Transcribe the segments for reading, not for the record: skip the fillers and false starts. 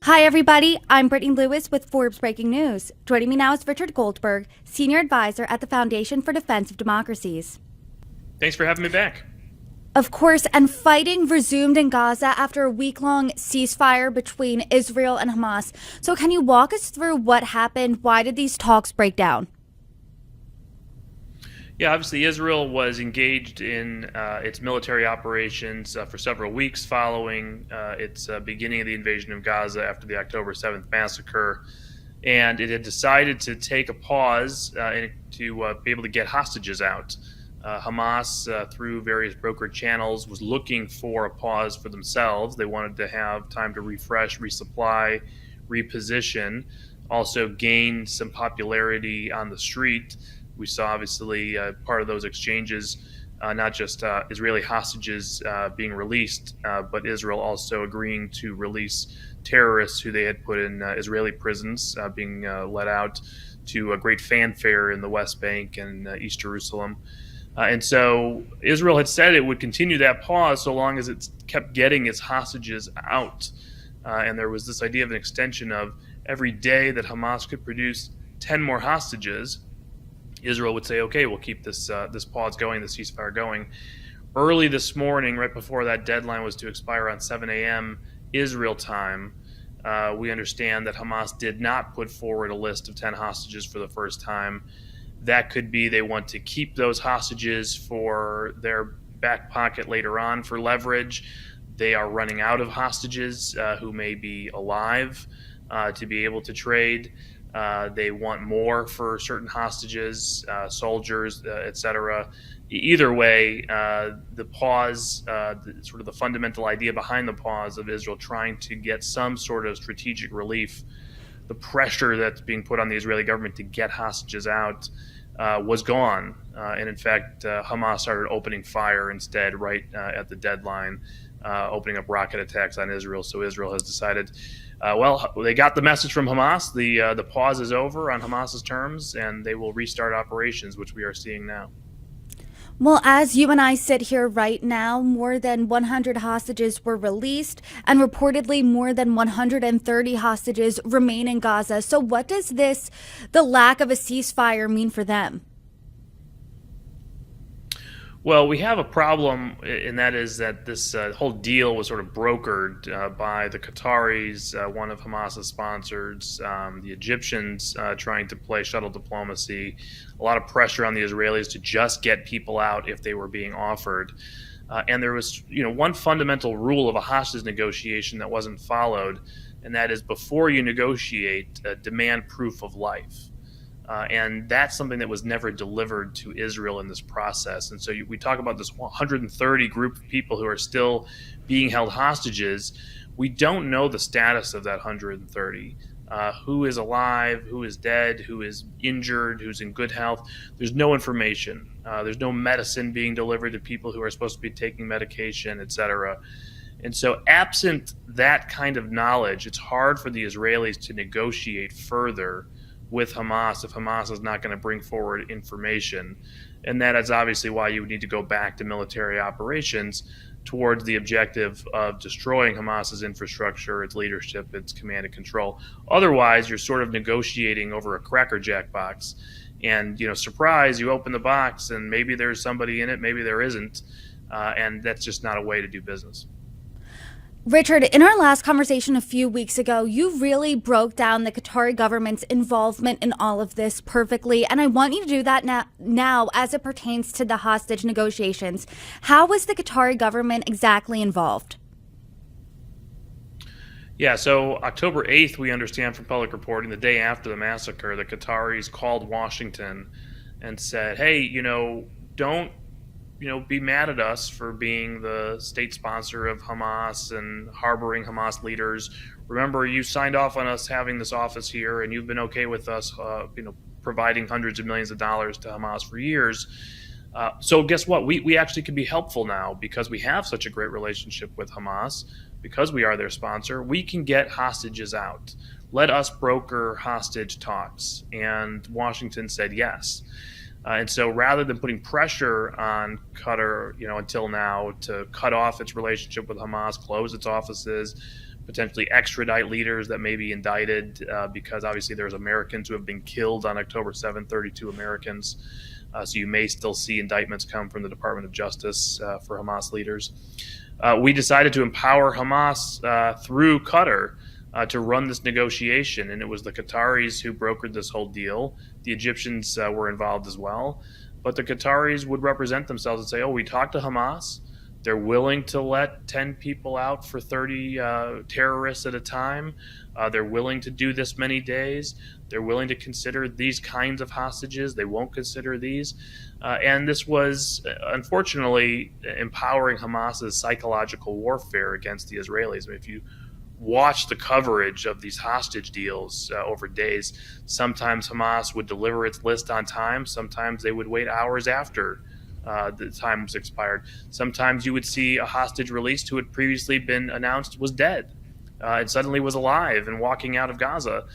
Hi, everybody. I'm Brittany Lewis with Forbes Breaking News. Joining me now is Richard Goldberg, Senior Advisor at the Foundation for Defense of Democracies. Thanks for having me back. Of course, and fighting resumed in Gaza after a week-long ceasefire between Israel and Hamas. So can you walk us through what happened? Why did these talks break down? Yeah, obviously Israel was engaged in its military operations for several weeks following its beginning of the invasion of Gaza after the October 7th massacre. And it had decided to take a pause to be able to get hostages out. Hamas, through various brokered channels, was looking for a pause for themselves. They wanted to have time to refresh, resupply, reposition, also gain some popularity on the street. We saw, obviously, part of those exchanges, not just Israeli hostages being released, but Israel also agreeing to release terrorists who they had put in Israeli prisons, being let out to a great fanfare in the West Bank and East Jerusalem. And so Israel had said it would continue that pause so long as it kept getting its hostages out. And there was this idea of an extension of every day that Hamas could produce 10 more hostages, Israel would say, okay, we'll keep this pause going, the ceasefire going. Early this morning, right before that deadline was to expire on 7 a.m. Israel time, we understand that Hamas did not put forward a list of 10 hostages for the first time. That could be they want to keep those hostages for their back pocket later on for leverage. They are running out of hostages who may be alive to be able to trade. They want more for certain hostages, soldiers, etc. Either way, the pause, sort of the fundamental idea behind the pause of Israel trying to get some sort of strategic relief, the pressure that's being put on the Israeli government to get hostages out was gone. And in fact, Hamas started opening fire instead right at the deadline, opening up rocket attacks on Israel. So Israel has decided, well, they got the message from Hamas. The pause is over on Hamas's terms, and they will restart operations, which we are seeing now. Well, as you and I sit here right now, more than 100 hostages were released, and reportedly more than 130 hostages remain in Gaza. So what does the lack of a ceasefire mean for them? Well, we have a problem, and that is that this whole deal was sort of brokered by the Qataris, one of Hamas's sponsors, the Egyptians trying to play shuttle diplomacy, a lot of pressure on the Israelis to just get people out if they were being offered. And there was, one fundamental rule of a hostage negotiation that wasn't followed, and that is before you negotiate, demand proof of life. And that's something that was never delivered to Israel in this process. And so we talk about this 130 group of people who are still being held hostages. We don't know the status of that 130. Who is alive, who is dead, who is injured, who's in good health. There's no information. There's no medicine being delivered to people who are supposed to be taking medication, etc. And so absent that kind of knowledge, it's hard for the Israelis to negotiate further with Hamas if Hamas is not going to bring forward information. And that is obviously why you would need to go back to military operations towards the objective of destroying Hamas's infrastructure, its leadership, its command and control. Otherwise, you're sort of negotiating over a Cracker Jack box. And, surprise, you open the box and maybe there's somebody in it, maybe there isn't. And that's just not a way to do business. Richard, in our last conversation a few weeks ago, you really broke down the Qatari government's involvement in all of this perfectly, and I want you to do that now as it pertains to the hostage negotiations. How was the Qatari government exactly involved? Yeah, so October 8th, we understand from public reporting, the day after the massacre, the Qataris called Washington and said, hey, don't be mad at us for being the state sponsor of Hamas and harboring Hamas leaders. Remember, you signed off on us having this office here, and you've been okay with us, providing hundreds of millions of dollars to Hamas for years. So guess what? We actually can be helpful now because we have such a great relationship with Hamas, because we are their sponsor. We can get hostages out. Let us broker hostage talks. And Washington said yes. And so rather than putting pressure on Qatar, until now to cut off its relationship with Hamas, close its offices, potentially extradite leaders that may be indicted, because obviously there's Americans who have been killed on October 7th, 32 Americans. So you may still see indictments come from the Department of Justice for Hamas leaders. We decided to empower Hamas through Qatar to run this negotiation, and it was the Qataris who brokered this whole deal. The Egyptians were involved as well, but the Qataris would represent themselves and say, oh, we talked to Hamas. They're willing to let 10 people out for 30 terrorists at a time. They're willing to do this many days. They're willing to consider these kinds of hostages. They won't consider these. And this was, unfortunately, empowering Hamas's psychological warfare against the Israelis. I mean, if you watch the coverage of these hostage deals over days, sometimes Hamas would deliver its list on time. Sometimes they would wait hours after the time was expired. Sometimes you would see a hostage released who had previously been announced was dead and suddenly was alive and walking out of Gaza.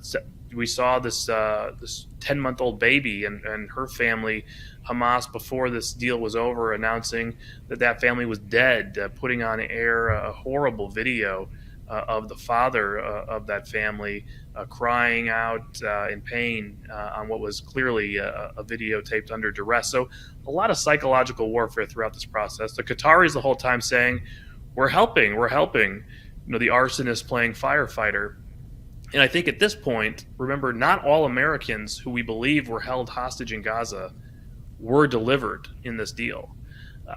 So we saw this 10-month-old baby and her family. Hamas, before this deal was over, announcing that family was dead, putting on air a horrible video of the father of that family crying out in pain on what was clearly a video taped under duress. So a lot of psychological warfare throughout this process. The Qataris the whole time saying, we're helping. The arsonist playing firefighter. And I think at this point, remember, not all Americans who we believe were held hostage in Gaza were delivered in this deal.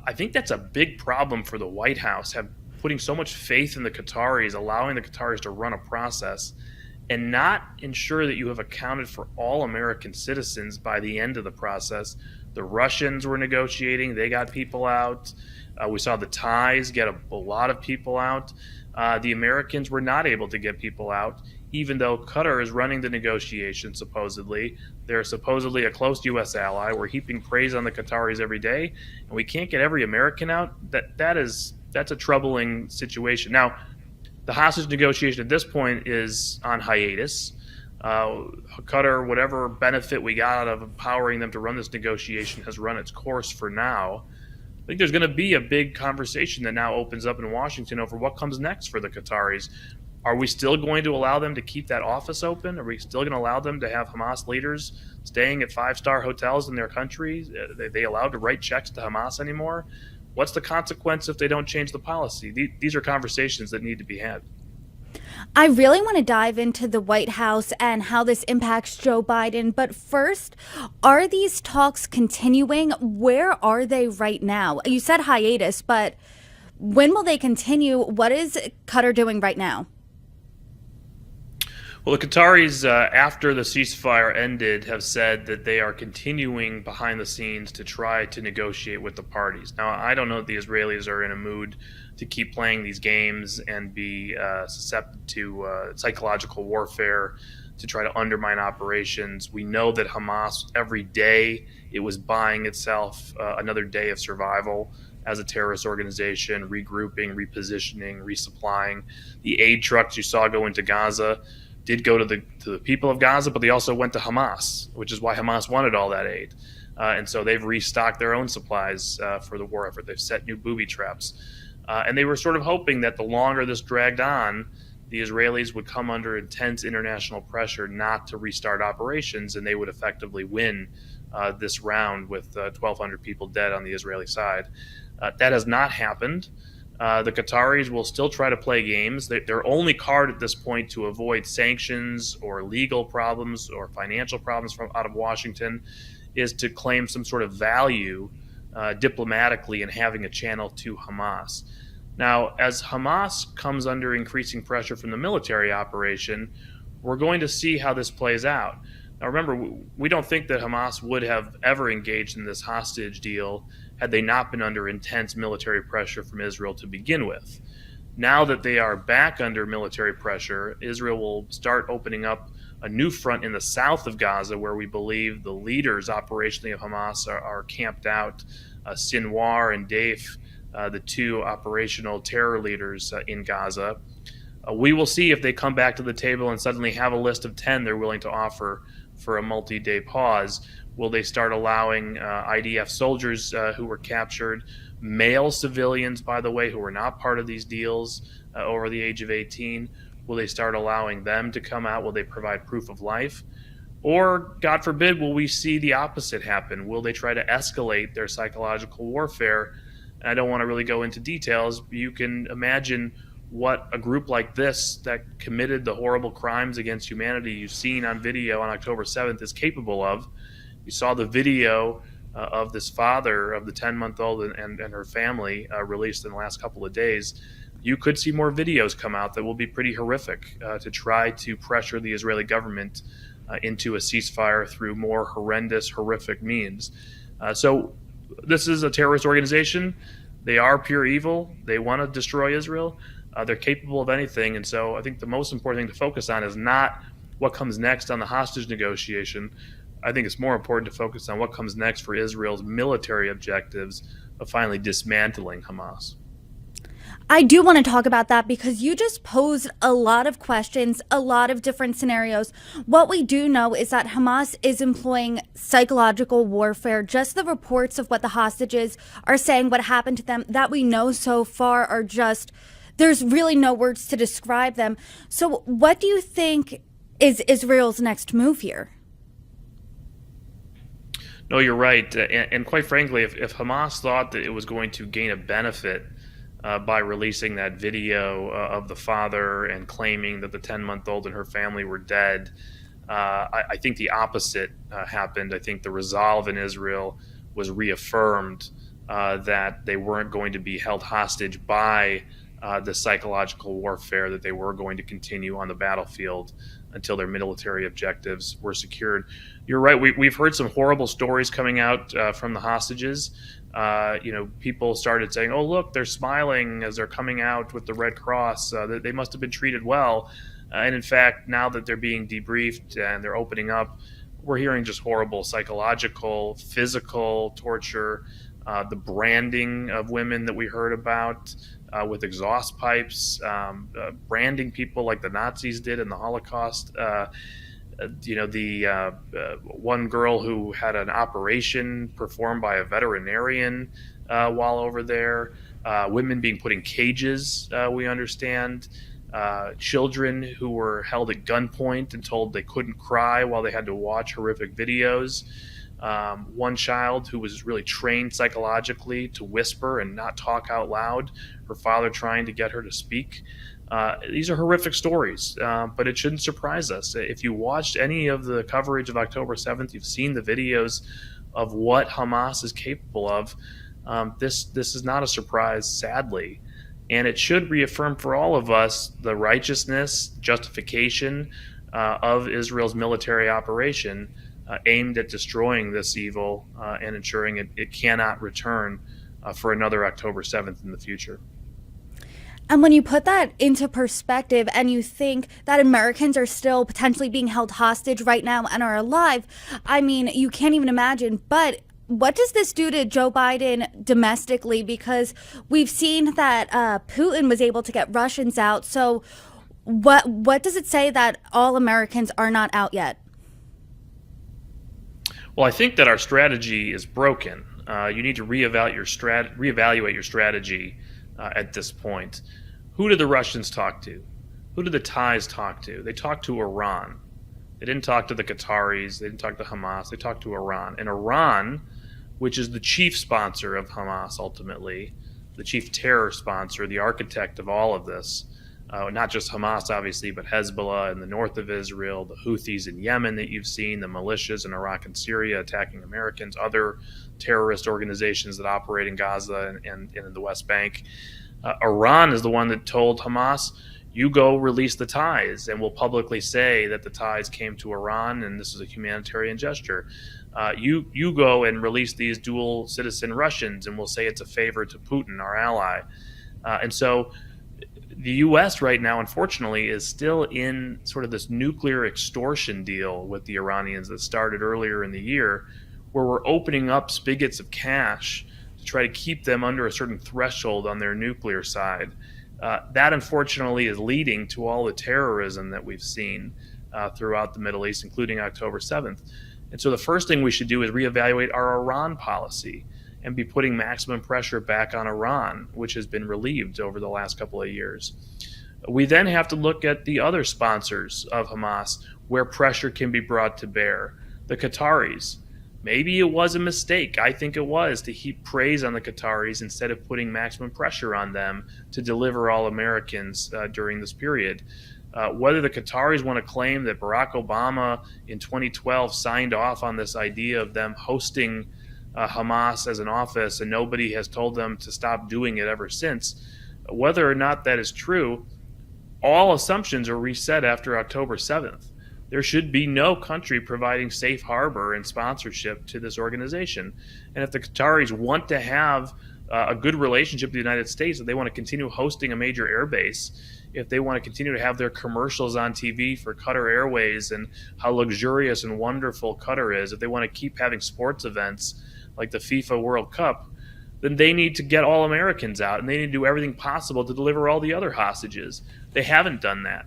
I think that's a big problem for the White House, putting so much faith in the Qataris, allowing the Qataris to run a process, and not ensure that you have accounted for all American citizens by the end of the process. The Russians were negotiating. They got people out. We saw the Thais get a lot of people out. The Americans were not able to get people out, even though Qatar is running the negotiations, supposedly. They're supposedly a close U.S. ally. We're heaping praise on the Qataris every day, and we can't get every American out. That's a troubling situation. Now, the hostage negotiation at this point is on hiatus. Qatar, whatever benefit we got out of empowering them to run this negotiation, has run its course for now. I think there's going to be a big conversation that now opens up in Washington over what comes next for the Qataris. Are we still going to allow them to keep that office open? Are we still going to allow them to have Hamas leaders staying at 5-star hotels in their country? Are they allowed to write checks to Hamas anymore? What's the consequence if they don't change the policy? These are conversations that need to be had. I really want to dive into the White House and how this impacts Joe Biden. But first, are these talks continuing? Where are they right now? You said hiatus, but when will they continue? What is Qatar doing right now? Well, the Qataris, after the ceasefire ended, have said that they are continuing behind the scenes to try to negotiate with the parties. Now, I don't know if the Israelis are in a mood to keep playing these games and be susceptible to psychological warfare to try to undermine operations. We know that Hamas, every day, it was buying itself another day of survival as a terrorist organization, regrouping, repositioning, resupplying. The aid trucks you saw go into Gaza did go to the people of Gaza, but they also went to Hamas, which is why Hamas wanted all that aid. And so they've restocked their own supplies for the war effort. They've set new booby traps. And they were sort of hoping that the longer this dragged on, the Israelis would come under intense international pressure not to restart operations, and they would effectively win this round with 1,200 people dead on the Israeli side. That has not happened. The Qataris will still try to play games. Their only card at this point to avoid sanctions or legal problems or financial problems out of Washington is to claim some sort of value diplomatically in having a channel to Hamas. Now, as Hamas comes under increasing pressure from the military operation, we're going to see how this plays out. Now, remember, we don't think that Hamas would have ever engaged in this hostage deal had they not been under intense military pressure from Israel to begin with. Now that they are back under military pressure, Israel will start opening up a new front in the south of Gaza, where we believe the leaders operationally of Hamas are camped out. Sinwar and Deif, the two operational terror leaders in Gaza. We will see if they come back to the table and suddenly have a list of 10 they're willing to offer for a multi-day pause? Will they start allowing IDF soldiers who were captured, male civilians, by the way, who were not part of these deals over the age of 18? Will they start allowing them to come out? Will they provide proof of life? Or, God forbid, will we see the opposite happen? Will they try to escalate their psychological warfare? I don't want to really go into details, but you can imagine what a group like this that committed the horrible crimes against humanity you've seen on video on October 7th is capable of. You saw the video of this father of the 10-month-old and her family released in the last couple of days. You could see more videos come out that will be pretty horrific to try to pressure the Israeli government into a ceasefire through more horrendous, horrific means. So this is a terrorist organization. They are pure evil. They want to destroy Israel. They're capable of anything. And so I think the most important thing to focus on is not what comes next on the hostage negotiation. I think it's more important to focus on what comes next for Israel's military objectives of finally dismantling Hamas. I do want to talk about that because you just posed a lot of questions, a lot of different scenarios. What we do know is that Hamas is employing psychological warfare. Just the reports of what the hostages are saying, what happened to them, that we know so far are just, there's really no words to describe them. So what do you think is Israel's next move here? No, you're right. And quite frankly, if Hamas thought that it was going to gain a benefit by releasing that video of the father and claiming that the 10-month-old and her family were dead, I think the opposite happened. I think the resolve in Israel was reaffirmed that they weren't going to be held hostage by the psychological warfare, that they were going to continue on the battlefield until their military objectives were secured. You're right. We've heard some horrible stories coming out from the hostages. People started saying, "Oh, look, they're smiling as they're coming out with the Red Cross. They must have been treated well." And in fact, now that they're being debriefed and they're opening up, we're hearing just horrible psychological, physical torture, the branding of women that we heard about with exhaust pipes, branding people like the Nazis did in the Holocaust. The one girl who had an operation performed by a veterinarian while over there, women being put in cages, we understand, children who were held at gunpoint and told they couldn't cry while they had to watch horrific videos. One child who was really trained psychologically to whisper and not talk out loud, her father trying to get her to speak. These are horrific stories, but it shouldn't surprise us. If you watched any of the coverage of October 7th, you've seen the videos of what Hamas is capable of. This is not a surprise, sadly. And it should reaffirm for all of us the righteousness, justification of Israel's military operation aimed at destroying this evil and ensuring it cannot return for another October 7th in the future. And when you put that into perspective and you think that Americans are still potentially being held hostage right now and are alive, I mean, you can't even imagine. But what does this do to Joe Biden domestically? Because we've seen that Putin was able to get Russians out. So what does it say that all Americans are not out yet? Well, I think that our strategy is broken. You need to reevaluate your strategy at this point. Who did the Russians talk to? Who did the Thais talk to? They talked to Iran. They didn't talk to the Qataris. They didn't talk to Hamas. They talked to Iran. And Iran, which is the chief sponsor of Hamas ultimately, the chief terror sponsor, the architect of all of this, not just Hamas, obviously, but Hezbollah in the north of Israel, the Houthis in Yemen that you've seen, the militias in Iraq and Syria attacking Americans, other terrorist organizations that operate in Gaza and in the West Bank. Iran is the one that told Hamas, you go release the Thais, and we'll publicly say that the Thais came to Iran and this is a humanitarian gesture. You go and release these dual citizen Russians, and we'll say it's a favor to Putin, our ally. And so the U.S. right now, unfortunately, is still in sort of this nuclear extortion deal with the Iranians that started earlier in the year, where we're opening up spigots of cash to try to keep them under a certain threshold on their nuclear side. That, unfortunately, is leading to all the terrorism that we've seen. throughout the Middle East, including October 7th. And so the first thing we should do is reevaluate our Iran policy and be putting maximum pressure back on Iran, which has been relieved over the last couple of years. We then have to look at the other sponsors of Hamas where pressure can be brought to bear. The Qataris. Maybe it was a mistake. I think it was to heap praise on the Qataris instead of putting maximum pressure on them to deliver all Americans during this period. Whether the Qataris want to claim that Barack Obama in 2012 signed off on this idea of them hosting Hamas as an office and nobody has told them to stop doing it ever since, whether or not that is true, all assumptions are reset after October 7th. There should be no country providing safe harbor and sponsorship to this organization. And if the Qataris want to have a good relationship with the United States, if they want to continue hosting a major airbase, if they want to continue to have their commercials on TV for Qatar Airways and how luxurious and wonderful Qatar is, if they want to keep having sports events like the FIFA World Cup, then they need to get all Americans out and they need to do everything possible to deliver all the other hostages. They haven't done that.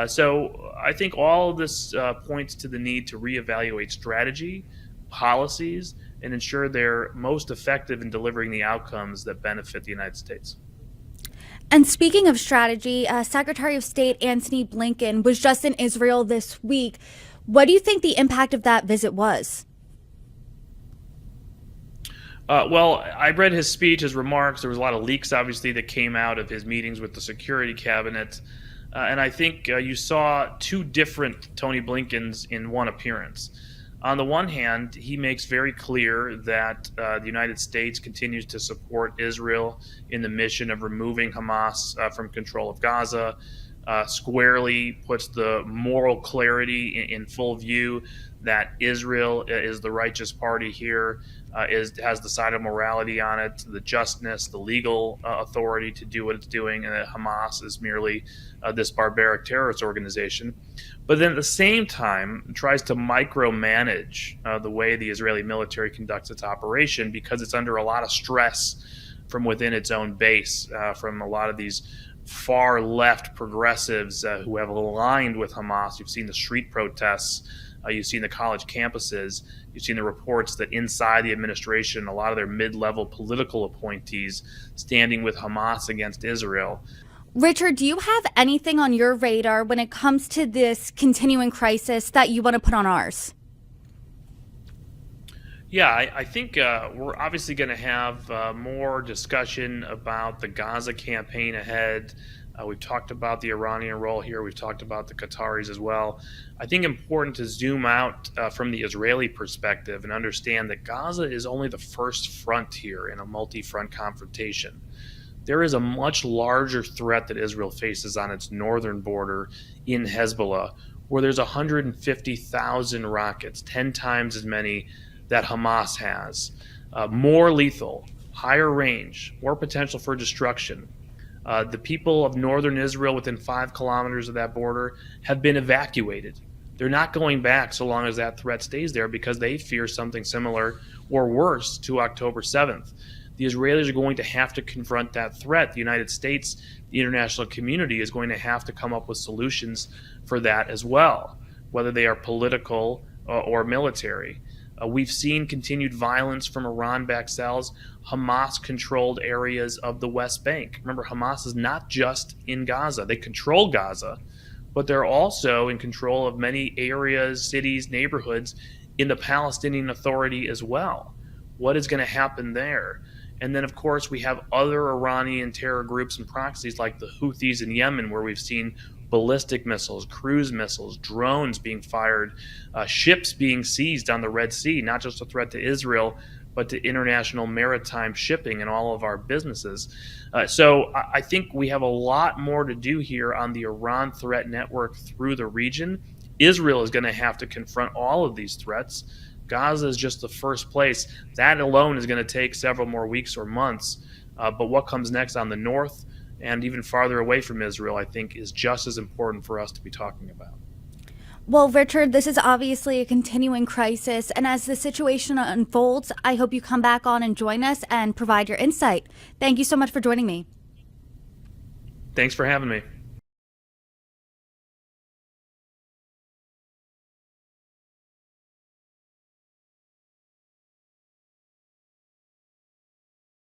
So I think all of this points to the need to reevaluate strategy, policies, and ensure they're most effective in delivering the outcomes that benefit the United States. And speaking of strategy, Secretary of State Antony Blinken was just in Israel this week. What do you think the impact of that visit was? Well, I read his speech, his remarks. There was a lot of leaks, obviously, that came out of his meetings with the security cabinet. And I think you saw two different Tony Blinkens in one appearance. On the one hand, he makes very clear that the United States continues to support Israel in the mission of removing Hamas from control of Gaza, squarely puts the moral clarity in full view that Israel is the righteous party here, has the side of morality on it, the justness, the legal authority to do what it's doing, and that Hamas is merely this barbaric terrorist organization. But then at the same time tries to micromanage the way the Israeli military conducts its operation because it's under a lot of stress from within its own base, from a lot of these far left progressives who have aligned with Hamas. You've seen the street protests. You've seen the college campuses. You've seen the reports that inside the administration, a lot of their mid-level political appointees standing with Hamas against Israel. Richard, do you have anything on your radar when it comes to this continuing crisis that you want to put on ours? Yeah, I think we're obviously going to have more discussion about the Gaza campaign ahead. We've talked about the Iranian role here. We've talked about the Qataris as well. I think important to zoom out from the Israeli perspective and understand that Gaza is only the first front here in a multi-front confrontation. There is a much larger threat that Israel faces on its northern border in Hezbollah, where there's 150,000 rockets, 10 times as many that Hamas has, more lethal, higher range, more potential for destruction. The people of northern Israel within 5 kilometers of that border have been evacuated. They're not going back so long as that threat stays there because they fear something similar or worse to October 7th. The Israelis are going to have to confront that threat. The United States, the international community is going to have to come up with solutions for that as well, whether they are political or military. We've seen continued violence from Iran-backed cells, Hamas-controlled areas of the West Bank. Remember, Hamas is not just in Gaza. They control Gaza, but they're also in control of many areas, cities, neighborhoods in the Palestinian Authority as well. What is going to happen there? And then, of course, we have other Iranian terror groups and proxies like the Houthis in Yemen, where we've seen ballistic missiles, cruise missiles, drones being fired, ships being seized on the Red Sea, not just a threat to Israel, but to international maritime shipping and all of our businesses. So I think we have a lot more to do here on the Iran threat network through the region. Israel is going to have to confront all of these threats. Gaza is just the first place. That alone is going to take several more weeks or months. But what comes next on the north and even farther away from Israel, I think, is just as important for us to be talking about. Well, Richard, this is obviously a continuing crisis. And as the situation unfolds, I hope you come back on and join us and provide your insight. Thank you so much for joining me. Thanks for having me.